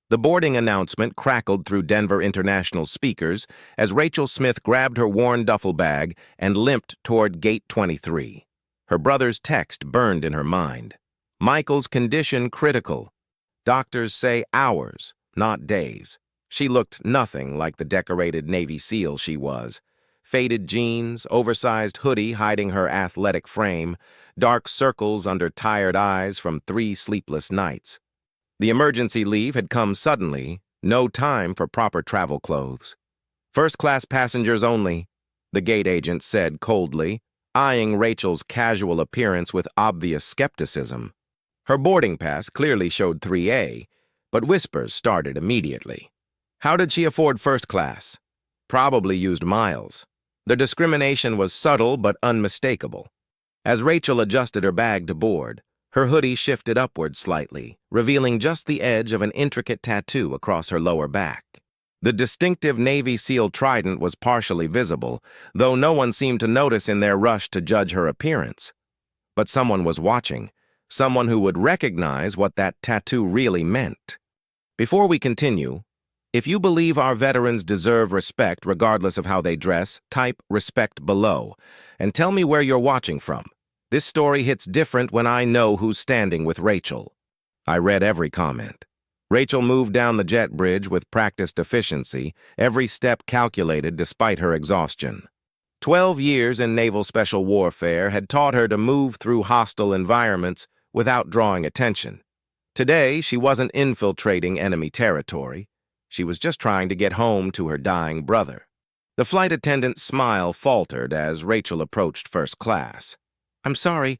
The boarding announcement crackled through Denver International speakers as Rachel Smith grabbed her worn duffel bag and limped toward Gate 23. Her brother's text burned in her mind. Michael's condition critical. Doctors say hours, not days. She looked nothing like the decorated Navy SEAL she was. Faded jeans, oversized hoodie hiding her athletic frame, dark circles under tired eyes from 3 sleepless nights. The emergency leave had come suddenly, no time for proper travel clothes. First-class passengers only, the gate agent said coldly, eyeing Rachel's casual appearance with obvious skepticism. Her boarding pass clearly showed 3A, but whispers started immediately. How did she afford first class? Probably used miles. The discrimination was subtle but unmistakable. As Rachel adjusted her bag to board, her hoodie shifted upward slightly, revealing just the edge of an intricate tattoo across her lower back. The distinctive Navy SEAL trident was partially visible, though no one seemed to notice in their rush to judge her appearance. But someone was watching, someone who would recognize what that tattoo really meant. Before we continue, if you believe our veterans deserve respect regardless of how they dress, type respect below, and tell me where you're watching from. This story hits different when I know who's standing with Rachel. I read every comment. Rachel moved down the jet bridge with practiced efficiency, every step calculated despite her exhaustion. 12 years in naval special warfare had taught her to move through hostile environments without drawing attention. Today, she wasn't infiltrating enemy territory. She was just trying to get home to her dying brother. The flight attendant's smile faltered as Rachel approached first class. "I'm sorry,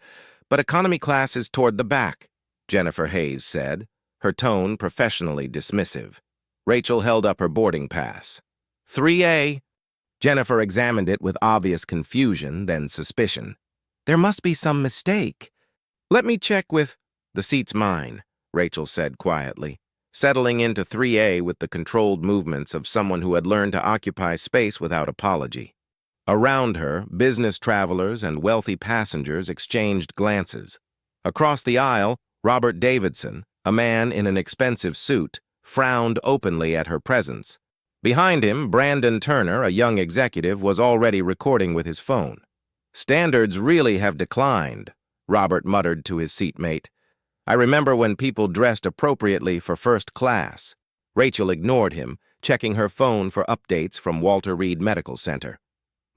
but economy class is toward the back," Jennifer Hayes said, her tone professionally dismissive. Rachel held up her boarding pass. 3A. Jennifer examined it with obvious confusion, then suspicion. "There must be some mistake." "Let me check with—" "The seat's mine," Rachel said quietly, settling into 3A with the controlled movements of someone who had learned to occupy space without apology. Around her, business travelers and wealthy passengers exchanged glances. Across the aisle, Robert Davidson, a man in an expensive suit, frowned openly at her presence. Behind him, Brandon Turner, a young executive, was already recording with his phone. "Standards really have declined," Robert muttered to his seatmate. "I remember when people dressed appropriately for first class." Rachel ignored him, checking her phone for updates from Walter Reed Medical Center.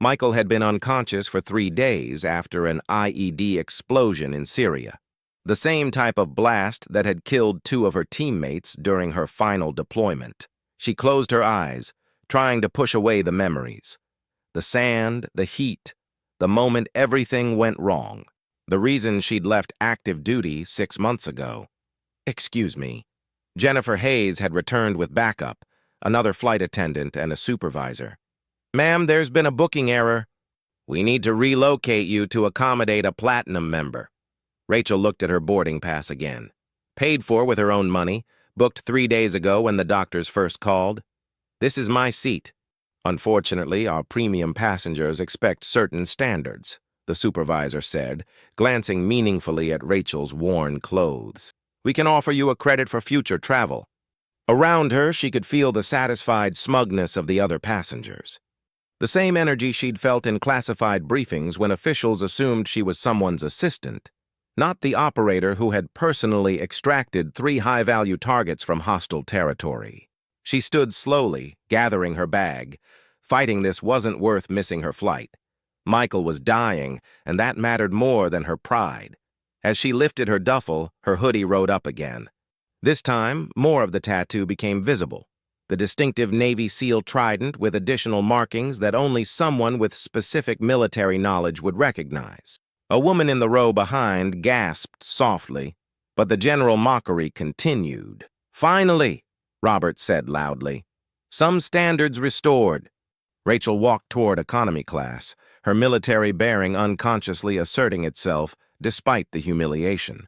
Michael had been unconscious for 3 days after an IED explosion in Syria, the same type of blast that had killed 2 of her teammates during her final deployment. She closed her eyes, trying to push away the memories. The sand, the heat, the moment everything went wrong. The reason she'd left active duty 6 months ago. "Excuse me." Jennifer Hayes had returned with backup, another flight attendant and a supervisor. "Ma'am, there's been a booking error. We need to relocate you to accommodate a platinum member." Rachel looked at her boarding pass again. Paid for with her own money, booked 3 days ago when the doctors first called. "This is my seat. Unfortunately, our premium passengers expect certain standards," the supervisor said, glancing meaningfully at Rachel's worn clothes. "We can offer you a credit for future travel." Around her, she could feel the satisfied smugness of the other passengers. The same energy she'd felt in classified briefings when officials assumed she was someone's assistant, not the operator who had personally extracted 3 high-value targets from hostile territory. She stood slowly, gathering her bag. Fighting this wasn't worth missing her flight. Michael was dying, and that mattered more than her pride. As she lifted her duffel, her hoodie rode up again. This time, more of the tattoo became visible. The distinctive Navy SEAL trident with additional markings that only someone with specific military knowledge would recognize. A woman in the row behind gasped softly, but the general mockery continued. "Finally," Robert said loudly. "Some standards restored." Rachel walked toward economy class, her military bearing unconsciously asserting itself despite the humiliation.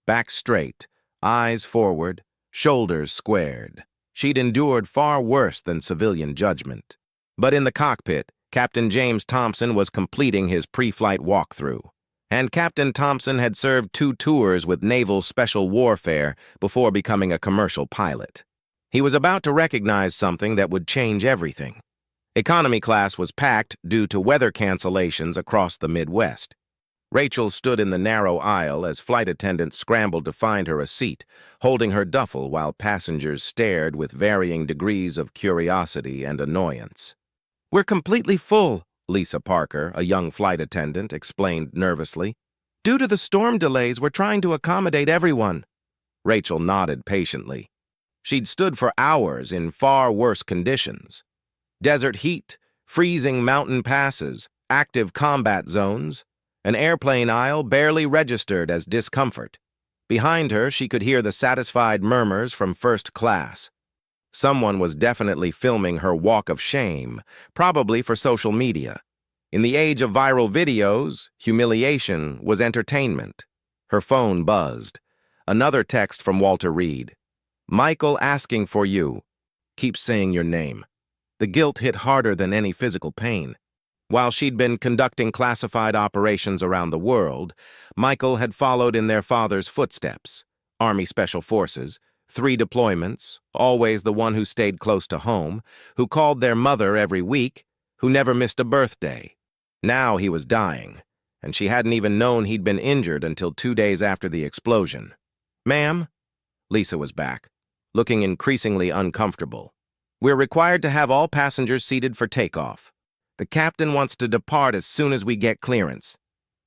Back straight, eyes forward, shoulders squared. She'd endured far worse than civilian judgment. But in the cockpit, Captain James Thompson was completing his pre-flight walkthrough. And Captain Thompson had served 2 tours with naval special warfare before becoming a commercial pilot. He was about to recognize something that would change everything. Economy class was packed due to weather cancellations across the Midwest. Rachel stood in the narrow aisle as flight attendants scrambled to find her a seat, holding her duffel while passengers stared with varying degrees of curiosity and annoyance. "We're completely full," Lisa Parker, a young flight attendant, explained nervously. "Due to the storm delays, we're trying to accommodate everyone." Rachel nodded patiently. She'd stood for hours in far worse conditions. Desert heat, freezing mountain passes, active combat zones. An airplane aisle barely registered as discomfort. Behind her, she could hear the satisfied murmurs from first class. Someone was definitely filming her walk of shame, probably for social media. In the age of viral videos, humiliation was entertainment. Her phone buzzed. Another text from Walter Reed. "Michael asking for you. Keep saying your name." The guilt hit harder than any physical pain. While she'd been conducting classified operations around the world, Michael had followed in their father's footsteps. Army Special Forces, 3 deployments, always the one who stayed close to home, who called their mother every week, who never missed a birthday. Now he was dying, and she hadn't even known he'd been injured until 2 days after the explosion. "Ma'am?" Lisa was back, looking increasingly uncomfortable. "We're required to have all passengers seated for takeoff. The captain wants to depart as soon as we get clearance."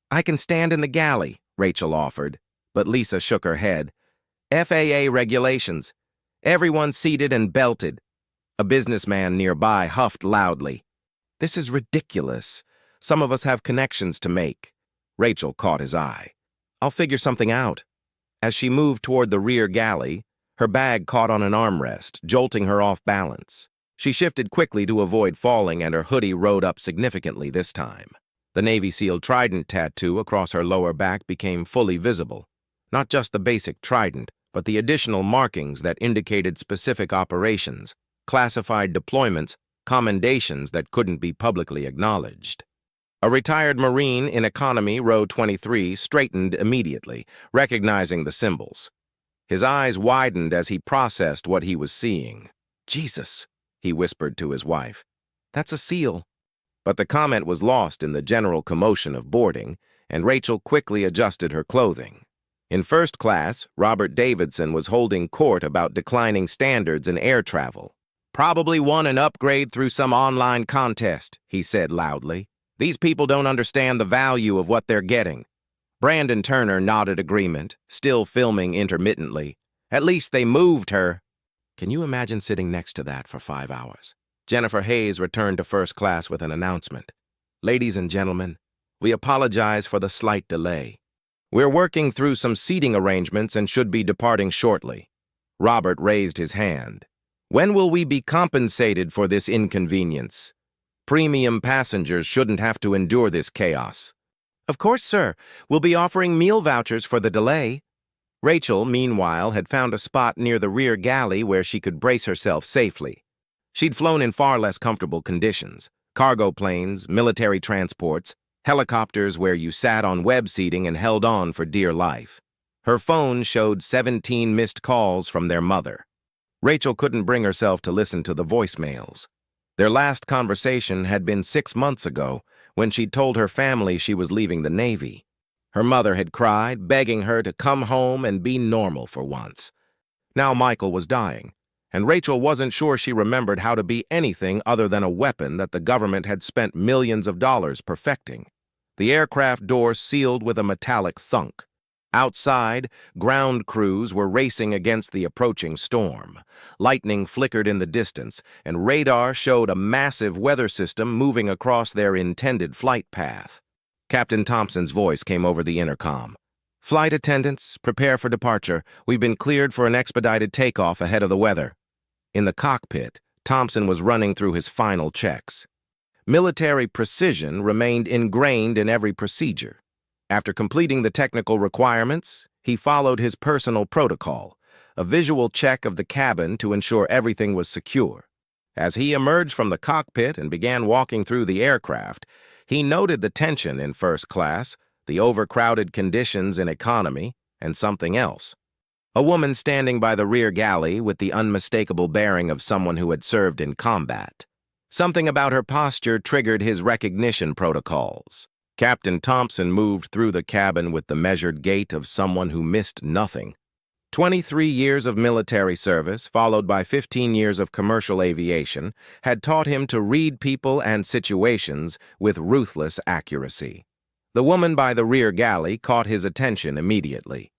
"I can stand in the galley," Rachel offered, but Lisa shook her head. "FAA regulations. Everyone seated and belted." A businessman nearby huffed loudly. "This is ridiculous. Some of us have connections to make." Rachel caught his eye. "I'll figure something out." As she moved toward the rear galley, her bag caught on an armrest, jolting her off balance. She shifted quickly to avoid falling, and her hoodie rode up significantly this time. The Navy SEAL trident tattoo across her lower back became fully visible. Not just the basic trident, but the additional markings that indicated specific operations, classified deployments, commendations that couldn't be publicly acknowledged. A retired Marine in Economy Row 23 straightened immediately, recognizing the symbols. His eyes widened as he processed what he was seeing. "Jesus," he whispered to his wife. "That's a SEAL." But the comment was lost in the general commotion of boarding, and Rachel quickly adjusted her clothing. In first class, Robert Davidson was holding court about declining standards in air travel. "Probably won an upgrade through some online contest," he said loudly. "These people don't understand the value of what they're getting." Brandon Turner nodded agreement, still filming intermittently. "At least they moved her." Can you imagine sitting next to that for 5 hours? Jennifer Hayes returned to first class with an announcement. "Ladies and gentlemen, we apologize for the slight delay. We're working through some seating arrangements and should be departing shortly." Robert raised his hand. "When will we be compensated for this inconvenience? Premium passengers shouldn't have to endure this chaos." "Of course, sir. We'll be offering meal vouchers for the delay." Rachel, meanwhile, had found a spot near the rear galley where she could brace herself safely. She'd flown in far less comfortable conditions: cargo planes, military transports, helicopters where you sat on web seating and held on for dear life. Her phone showed 17 missed calls from their mother. Rachel couldn't bring herself to listen to the voicemails. Their last conversation had been 6 months ago, when she'd told her family she was leaving the Navy. Her mother had cried, begging her to come home and be normal for once. Now Michael was dying, and Rachel wasn't sure she remembered how to be anything other than a weapon that the government had spent millions of dollars perfecting. The aircraft door sealed with a metallic thunk. Outside, ground crews were racing against the approaching storm. Lightning flickered in the distance, and radar showed a massive weather system moving across their intended flight path. Captain Thompson's voice came over the intercom. "Flight attendants, prepare for departure. We've been cleared for an expedited takeoff ahead of the weather." In the cockpit, Thompson was running through his final checks. Military precision remained ingrained in every procedure. After completing the technical requirements, he followed his personal protocol, a visual check of the cabin to ensure everything was secure. As he emerged from the cockpit and began walking through the aircraft, he noted the tension in first class, the overcrowded conditions in economy, and something else. A woman standing by the rear galley with the unmistakable bearing of someone who had served in combat. Something about her posture triggered his recognition protocols. Captain Thompson moved through the cabin with the measured gait of someone who missed nothing. 23 years of military service, followed by 15 years of commercial aviation, had taught him to read people and situations with ruthless accuracy. The woman by the rear galley caught his attention immediately.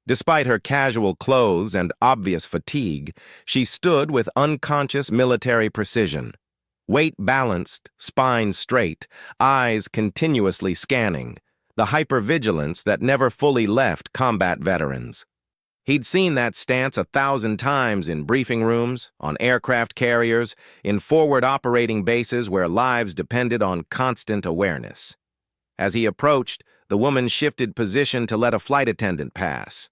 Despite her casual clothes and obvious fatigue, she stood with unconscious military precision. Weight balanced, spine straight, eyes continuously scanning, the hypervigilance that never fully left combat veterans. He'd seen that stance 1,000 times in briefing rooms, on aircraft carriers, in forward operating bases where lives depended on constant awareness. As he approached, the woman shifted position to let a flight attendant pass.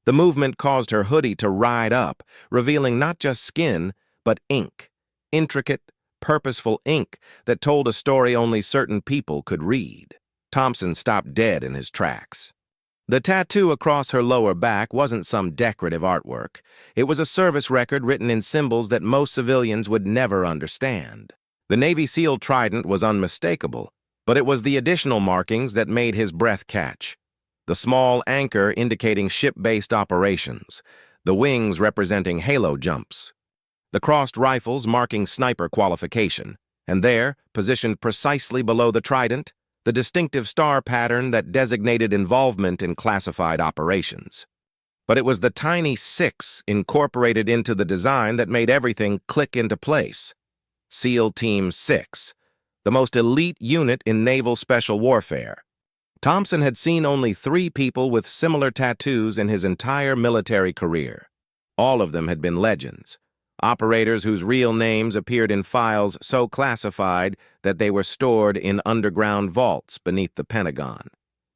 The movement caused her hoodie to ride up, revealing not just skin, but ink. Intricate, purposeful ink that told a story only certain people could read. Thompson stopped dead in his tracks. The tattoo across her lower back wasn't some decorative artwork. It was a service record written in symbols that most civilians would never understand. The Navy SEAL trident was unmistakable, but it was the additional markings that made his breath catch. The small anchor indicating ship-based operations, the wings representing halo jumps, the crossed rifles marking sniper qualification, and there, positioned precisely below the trident, the distinctive star pattern that designated involvement in classified operations. But it was the tiny 6 incorporated into the design that made everything click into place. SEAL Team 6, the most elite unit in naval special warfare. Thompson had seen only 3 people with similar tattoos in his entire military career. All of them had been legends. Operators whose real names appeared in files so classified that they were stored in underground vaults beneath the Pentagon.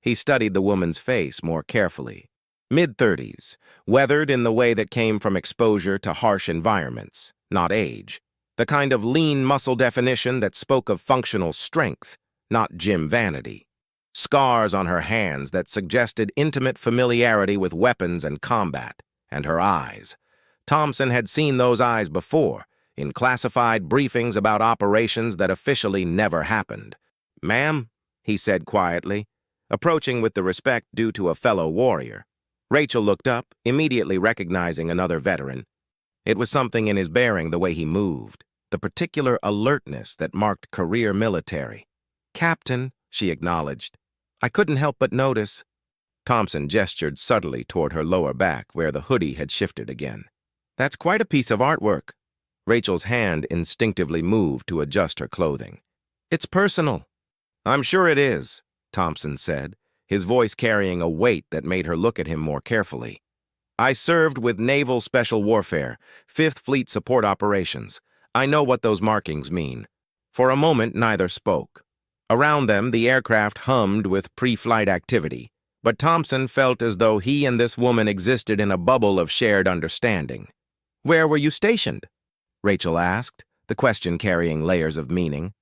He studied the woman's face more carefully. Mid-30s, weathered in the way that came from exposure to harsh environments, not age. The kind of lean muscle definition that spoke of functional strength, not gym vanity. Scars on her hands that suggested intimate familiarity with weapons and combat, and her eyes. Thompson had seen those eyes before, in classified briefings about operations that officially never happened. "Ma'am," he said quietly, approaching with the respect due to a fellow warrior. Rachel looked up, immediately recognizing another veteran. It was something in his bearing, the way he moved, the particular alertness that marked career military. "Captain," she acknowledged. "I couldn't help but notice." Thompson gestured subtly toward her lower back, where the hoodie had shifted again. "That's quite a piece of artwork." Rachel's hand instinctively moved to adjust her clothing. "It's personal." "I'm sure it is," Thompson said, his voice carrying a weight that made her look at him more carefully. "I served with Naval Special Warfare, 5th Fleet Support Operations. I know what those markings mean." For a moment, neither spoke. Around them, the aircraft hummed with pre-flight activity, but Thompson felt as though he and this woman existed in a bubble of shared understanding. "Where were you stationed?" Rachel asked, the question carrying layers of meaning.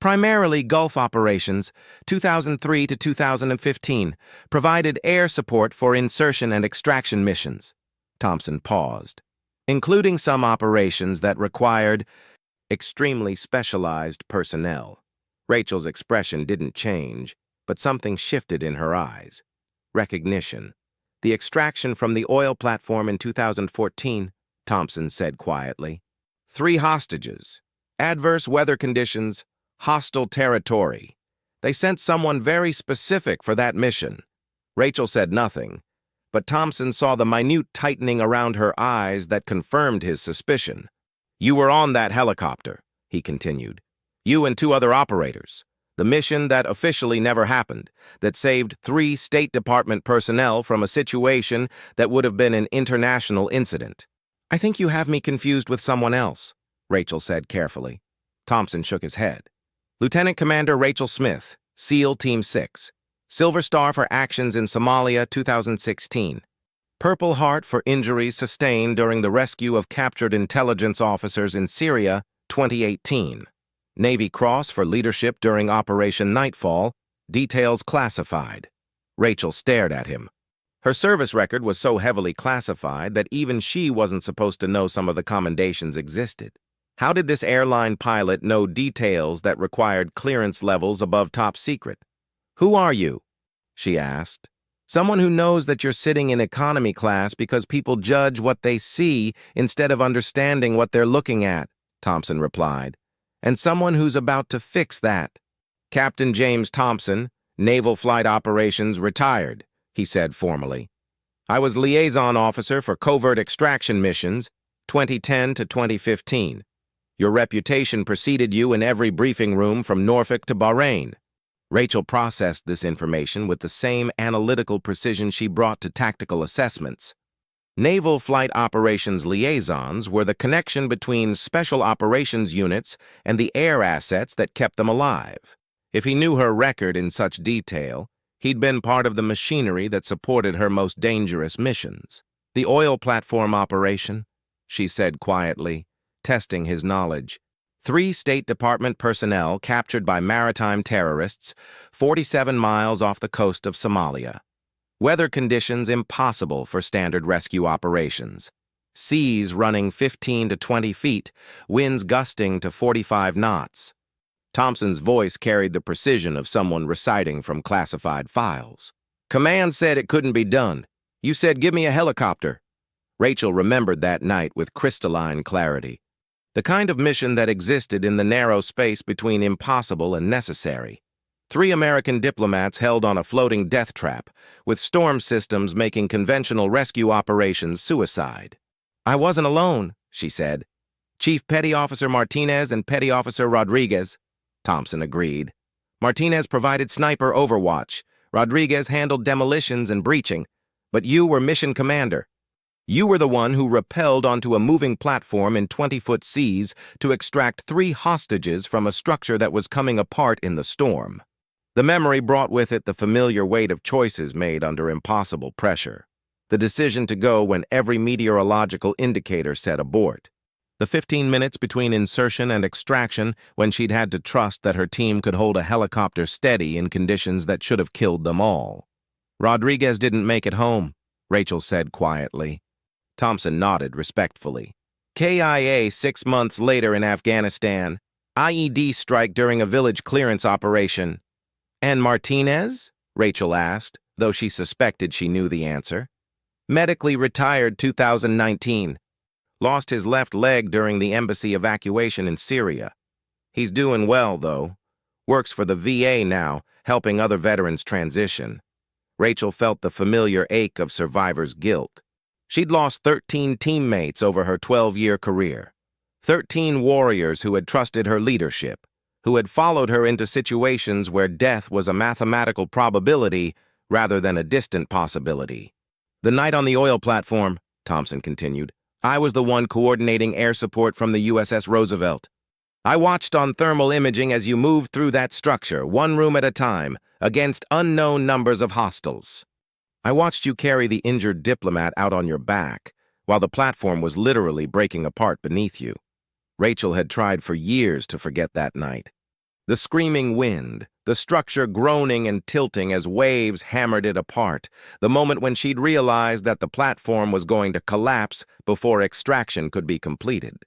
"Primarily Gulf operations, 2003 to 2015, provided air support for insertion and extraction missions." Thompson paused. "Including some operations that required extremely specialized personnel." Rachel's expression didn't change, but something shifted in her eyes. Recognition. "The extraction from the oil platform in 2014, Thompson said quietly. 3 hostages. Adverse weather conditions. Hostile territory. They sent someone very specific for that mission." Rachel said nothing, but Thompson saw the minute tightening around her eyes that confirmed his suspicion. "You were on that helicopter," he continued. "You and 2 other operators. The mission that officially never happened, that saved 3 State Department personnel from a situation that would have been an international incident." "I think you have me confused with someone else," Rachel said carefully. Thompson shook his head. "Lieutenant Commander Rachel Smith, SEAL Team 6. Silver Star for actions in Somalia 2016. Purple Heart for injuries sustained during the rescue of captured intelligence officers in Syria 2018. Navy Cross for leadership during Operation Nightfall, details classified." Rachel stared at him. Her service record was so heavily classified that even she wasn't supposed to know some of the commendations existed. How did this airline pilot know details that required clearance levels above top secret? "Who are you?" she asked. "Someone who knows that you're sitting in economy class because people judge what they see instead of understanding what they're looking at," Thompson replied. "And someone who's about to fix that." "Captain James Thompson, Naval Flight Operations, retired," he said formally. "I was liaison officer for covert extraction missions, 2010 to 2015. Your reputation preceded you in every briefing room from Norfolk to Bahrain." Rachel processed this information with the same analytical precision she brought to tactical assessments. Naval Flight Operations liaisons were the connection between special operations units and the air assets that kept them alive. If he knew her record in such detail, he'd been part of the machinery that supported her most dangerous missions. "The oil platform operation," she said quietly, testing his knowledge. 3 State Department personnel captured by maritime terrorists 47 miles off the coast of Somalia. Weather conditions impossible for standard rescue operations. Seas running 15 to 20 feet, winds gusting to 45 knots. Thompson's voice carried the precision of someone reciting from classified files. "Command said it couldn't be done. You said give me a helicopter." Rachel remembered that night with crystalline clarity. The kind of mission that existed in the narrow space between impossible and necessary. 3 American diplomats held on a floating death trap, with storm systems making conventional rescue operations suicide. "I wasn't alone," she said. "Chief Petty Officer Martinez and Petty Officer Rodriguez," Thompson agreed. "Martinez provided sniper overwatch. Rodriguez handled demolitions and breaching. But you were mission commander. You were the one who rappelled onto a moving platform in 20-foot seas to extract 3 hostages from a structure that was coming apart in the storm." The memory brought with it the familiar weight of choices made under impossible pressure. The decision to go when every meteorological indicator said abort. The 15 minutes between insertion and extraction when she'd had to trust that her team could hold a helicopter steady in conditions that should have killed them all. "Rodriguez didn't make it home," Rachel said quietly. Thompson nodded respectfully. "KIA 6 months later in Afghanistan. IED strike during a village clearance operation." "And Martinez?" Rachel asked, though she suspected she knew the answer. "Medically retired 2019. Lost his left leg during the embassy evacuation in Syria. He's doing well, though. Works for the VA now, helping other veterans transition." Rachel felt the familiar ache of survivor's guilt. She'd lost 13 teammates over her 12-year career. 13 warriors who had trusted her leadership, who had followed her into situations where death was a mathematical probability rather than a distant possibility. "The night on the oil platform," Thompson continued, "I was the one coordinating air support from the USS Roosevelt. I watched on thermal imaging as you moved through that structure, 1 room at a time, against unknown numbers of hostiles. I watched you carry the injured diplomat out on your back, while the platform was literally breaking apart beneath you." Rachel had tried for years to forget that night. The screaming wind, the structure groaning and tilting as waves hammered it apart, the moment when she'd realized that the platform was going to collapse before extraction could be completed.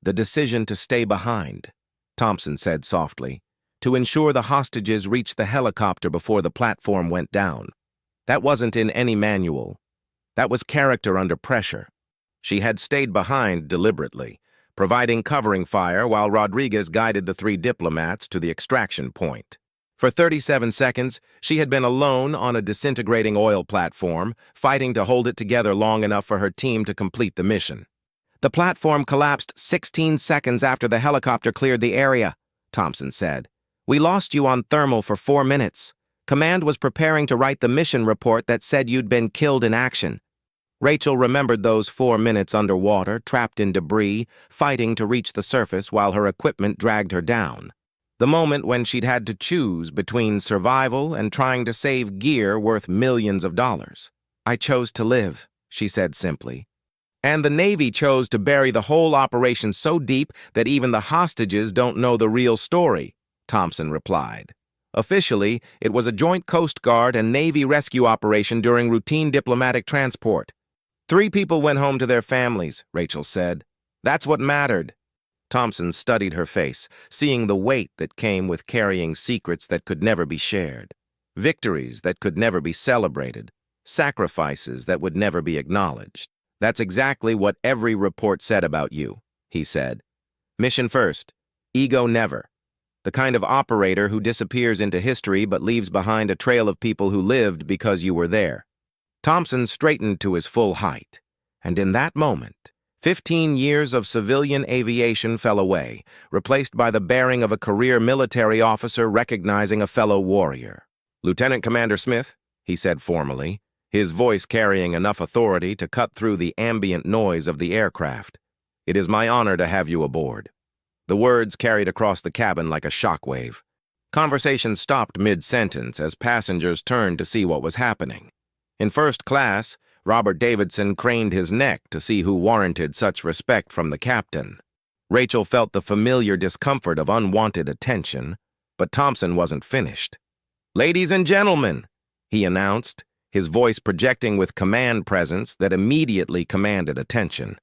"The decision to stay behind," Thompson said softly, "to ensure the hostages reached the helicopter before the platform went down. That wasn't in any manual. That was character under pressure. She had stayed behind deliberately, providing covering fire while Rodriguez guided the 3 diplomats to the extraction point. For 37 seconds, she had been alone on a disintegrating oil platform, fighting to hold it together long enough for her team to complete the mission. "The platform collapsed 16 seconds after the helicopter cleared the area," Thompson said. "We lost you on thermal for 4 minutes. Command was preparing to write the mission report that said you'd been killed in action." Rachel remembered those 4 minutes underwater, trapped in debris, fighting to reach the surface while her equipment dragged her down. The moment when she'd had to choose between survival and trying to save gear worth millions of dollars. "I chose to live," she said simply. "And the Navy chose to bury the whole operation so deep that even the hostages don't know the real story," Thompson replied. Officially, it was a joint Coast Guard and Navy rescue operation during routine diplomatic transport. 3 people went home to their families, Rachel said. That's what mattered. Thompson studied her face, seeing the weight that came with carrying secrets that could never be shared, victories that could never be celebrated, sacrifices that would never be acknowledged. That's exactly what every report said about you, he said. Mission first, ego never. The kind of operator who disappears into history but leaves behind a trail of people who lived because you were there. Thompson straightened to his full height, and in that moment, 15 years of civilian aviation fell away, replaced by the bearing of a career military officer recognizing a fellow warrior. Lieutenant Commander Smith, he said formally, his voice carrying enough authority to cut through the ambient noise of the aircraft. It is my honor to have you aboard. The words carried across the cabin like a shockwave. Conversation stopped mid-sentence as passengers turned to see what was happening. In first class, Robert Davidson craned his neck to see who warranted such respect from the captain. Rachel felt the familiar discomfort of unwanted attention, but Thompson wasn't finished. "Ladies and gentlemen," he announced, his voice projecting with command presence that immediately commanded attention.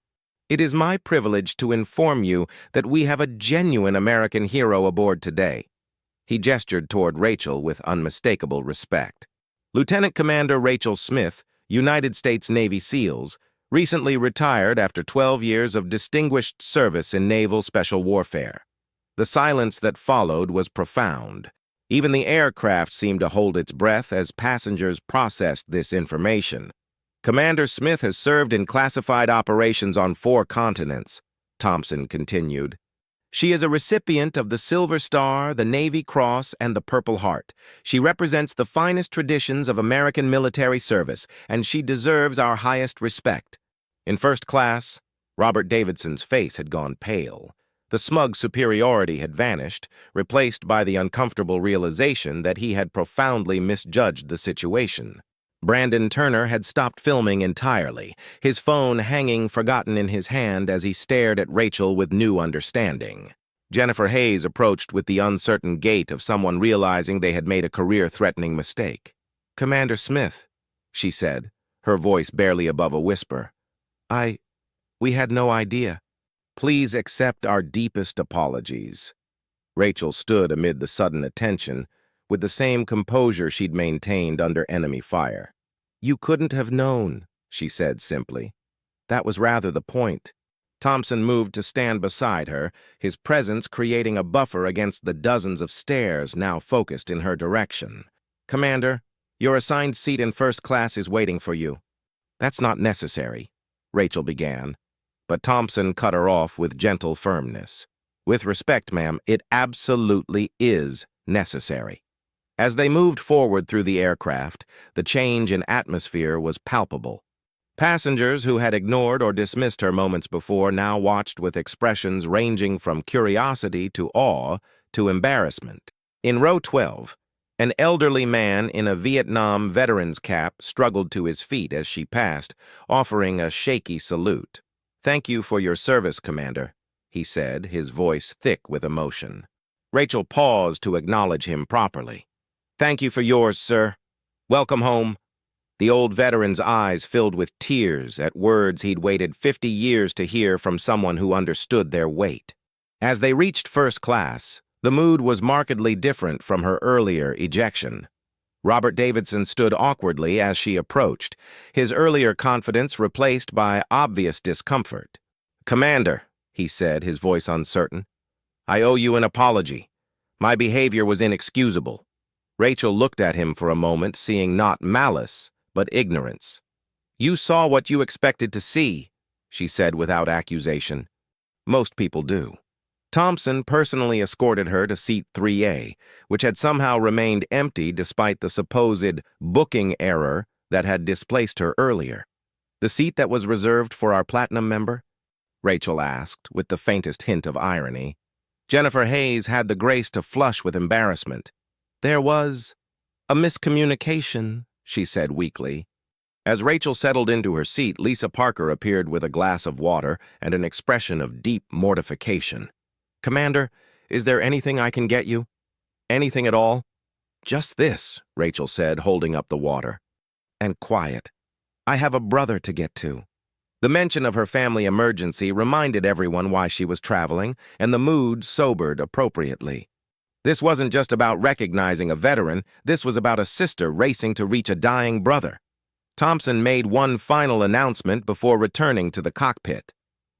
"It is my privilege to inform you that we have a genuine American hero aboard today." He gestured toward Rachel with unmistakable respect. Lieutenant Commander Rachel Smith, United States Navy SEALs, recently retired after 12 years of distinguished service in naval special warfare. The silence that followed was profound. Even the aircraft seemed to hold its breath as passengers processed this information. "Commander Smith has served in classified operations on 4 continents," Thompson continued. "She is a recipient of the Silver Star, the Navy Cross, and the Purple Heart. She represents the finest traditions of American military service, and she deserves our highest respect." In first class, Robert Davidson's face had gone pale. The smug superiority had vanished, replaced by the uncomfortable realization that he had profoundly misjudged the situation. Brandon Turner had stopped filming entirely, his phone hanging forgotten in his hand as he stared at Rachel with new understanding. Jennifer Hayes approached with the uncertain gait of someone realizing they had made a career-threatening mistake. "Commander Smith," she said, her voice barely above a whisper. We had no idea. Please accept our deepest apologies." Rachel stood amid the sudden attention, with the same composure she'd maintained under enemy fire. "You couldn't have known," she said simply. "That was rather the point." Thompson moved to stand beside her, his presence creating a buffer against the dozens of stares now focused in her direction. "Commander, your assigned seat in first class is waiting for you." "That's not necessary," Rachel began, but Thompson cut her off with gentle firmness. "With respect, ma'am, it absolutely is necessary." As they moved forward through the aircraft, the change in atmosphere was palpable. Passengers who had ignored or dismissed her moments before now watched with expressions ranging from curiosity to awe to embarrassment. In row 12, an elderly man in a Vietnam veteran's cap struggled to his feet as she passed, offering a shaky salute. "Thank you for your service, Commander," he said, his voice thick with emotion. Rachel paused to acknowledge him properly. "Thank you for yours, sir. Welcome home." The old veteran's eyes filled with tears at words he'd waited 50 years to hear from someone who understood their weight. As they reached first class, the mood was markedly different from her earlier ejection. Robert Davidson stood awkwardly as she approached, his earlier confidence replaced by obvious discomfort. "Commander," he said, his voice uncertain, "I owe you an apology. My behavior was inexcusable." Rachel looked at him for a moment, seeing not malice, but ignorance. "You saw what you expected to see," she said without accusation. "Most people do." Thompson personally escorted her to seat 3A, which had somehow remained empty despite the supposed booking error that had displaced her earlier. "The seat that was reserved for our platinum member?" Rachel asked, with the faintest hint of irony. Jennifer Hayes had the grace to flush with embarrassment. "There was a miscommunication," she said weakly. As Rachel settled into her seat, Lisa Parker appeared with a glass of water and an expression of deep mortification. "Commander, is there anything I can get you? Anything at all?" "Just this," Rachel said, holding up the water. "And quiet. I have a brother to get to." The mention of her family emergency reminded everyone why she was traveling, and the mood sobered appropriately. This wasn't just about recognizing a veteran, this was about a sister racing to reach a dying brother. Thompson made one final announcement before returning to the cockpit.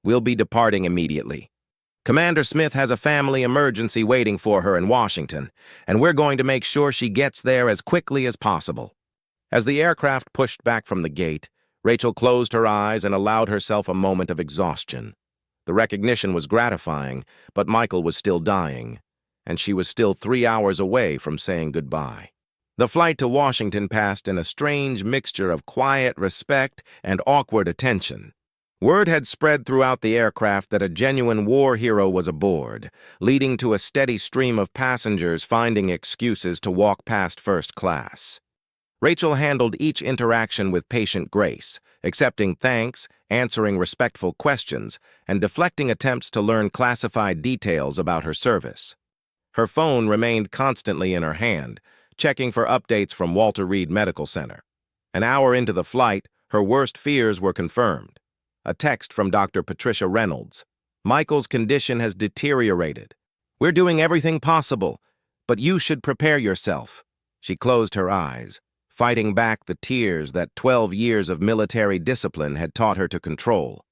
"We'll be departing immediately. Commander Smith has a family emergency waiting for her in Washington, and we're going to make sure she gets there as quickly as possible." As the aircraft pushed back from the gate, Rachel closed her eyes and allowed herself a moment of exhaustion. The recognition was gratifying, but Michael was still dying, and she was still 3 hours away from saying goodbye. The flight to Washington passed in a strange mixture of quiet respect and awkward attention. Word had spread throughout the aircraft that a genuine war hero was aboard, leading to a steady stream of passengers finding excuses to walk past first class. Rachel handled each interaction with patient grace, accepting thanks, answering respectful questions, and deflecting attempts to learn classified details about her service. Her phone remained constantly in her hand, checking for updates from Walter Reed Medical Center. An hour into the flight, her worst fears were confirmed. A text from Dr. Patricia Reynolds. "Michael's condition has deteriorated. We're doing everything possible, but you should prepare yourself." She closed her eyes, fighting back the tears that 12 years of military discipline had taught her to control.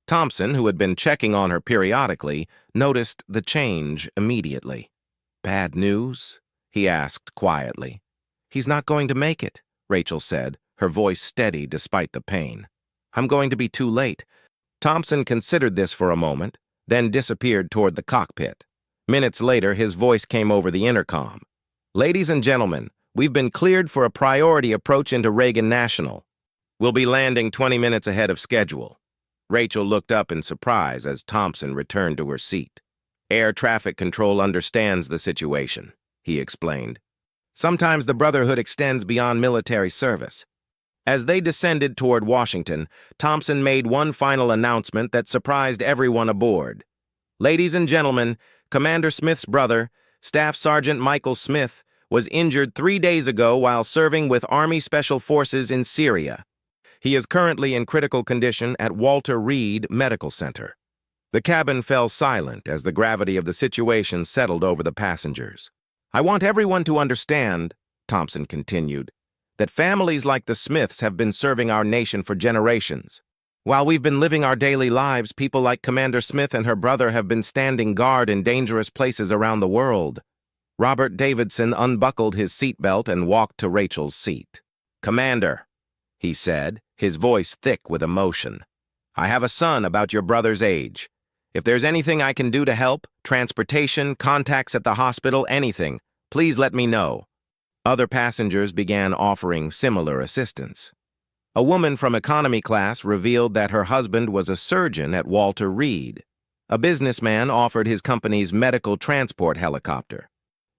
Thompson, who had been checking on her periodically, noticed the change immediately. "Bad news?" he asked quietly. "He's not going to make it," Rachel said, her voice steady despite the pain. "I'm going to be too late." Thompson considered this for a moment, then disappeared toward the cockpit. Minutes later, his voice came over the intercom. "Ladies and gentlemen, we've been cleared for a priority approach into Reagan National. We'll be landing 20 minutes ahead of schedule." Rachel looked up in surprise as Thompson returned to her seat. "Air traffic control understands the situation," he explained. "Sometimes the Brotherhood extends beyond military service." As they descended toward Washington, Thompson made one final announcement that surprised everyone aboard. "Ladies and gentlemen, Commander Smith's brother, Staff Sergeant Michael Smith, was injured 3 days ago while serving with Army Special Forces in Syria. He is currently in critical condition at Walter Reed Medical Center." The cabin fell silent as the gravity of the situation settled over the passengers. "I want everyone to understand," Thompson continued, "that families like the Smiths have been serving our nation for generations. While we've been living our daily lives, people like Commander Smith and her brother have been standing guard in dangerous places around the world." Robert Davidson unbuckled his seatbelt and walked to Rachel's seat. "Commander," he said, his voice thick with emotion, "I have a son about your brother's age. If there's anything I can do to help, transportation, contacts at the hospital, anything, please let me know." Other passengers began offering similar assistance. A woman from economy class revealed that her husband was a surgeon at Walter Reed. A businessman offered his company's medical transport helicopter.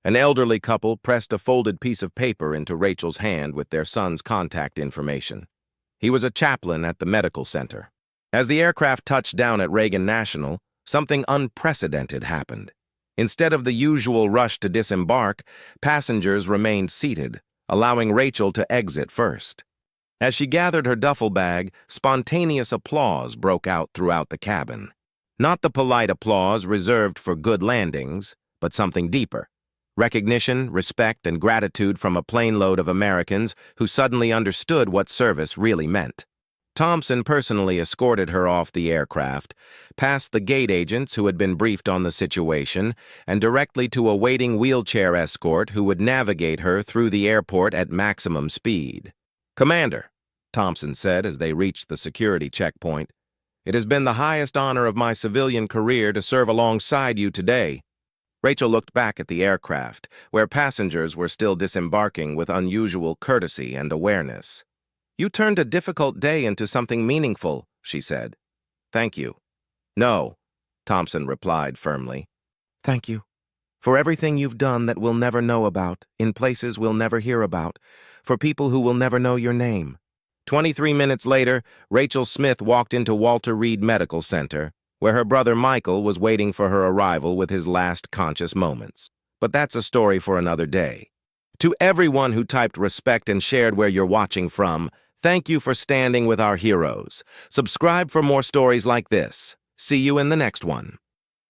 An elderly couple pressed a folded piece of paper into Rachel's hand with their son's contact information. He was a chaplain at the medical center. As the aircraft touched down at Reagan National, something unprecedented happened. Instead of the usual rush to disembark, passengers remained seated, allowing Rachel to exit first. As she gathered her duffel bag, spontaneous applause broke out throughout the cabin. Not the polite applause reserved for good landings, but something deeper. Recognition, respect, and gratitude from a plane load of Americans who suddenly understood what service really meant. Thompson personally escorted her off the aircraft, past the gate agents who had been briefed on the situation, and directly to a waiting wheelchair escort who would navigate her through the airport at maximum speed. "Commander," Thompson said as they reached the security checkpoint, "it has been the highest honor of my civilian career to serve alongside you today." Rachel looked back at the aircraft, where passengers were still disembarking with unusual courtesy and awareness. "You turned a difficult day into something meaningful," she said. "Thank you." "No," Thompson replied firmly. "Thank you. For everything you've done that we'll never know about, in places we'll never hear about, for people who will never know your name." 23 minutes later, Rachel Smith walked into Walter Reed Medical Center, where her brother Michael was waiting for her arrival with his last conscious moments. But that's a story for another day. To everyone who typed respect and shared where you're watching from, thank you for standing with our heroes. Subscribe for more stories like this. See you in the next one.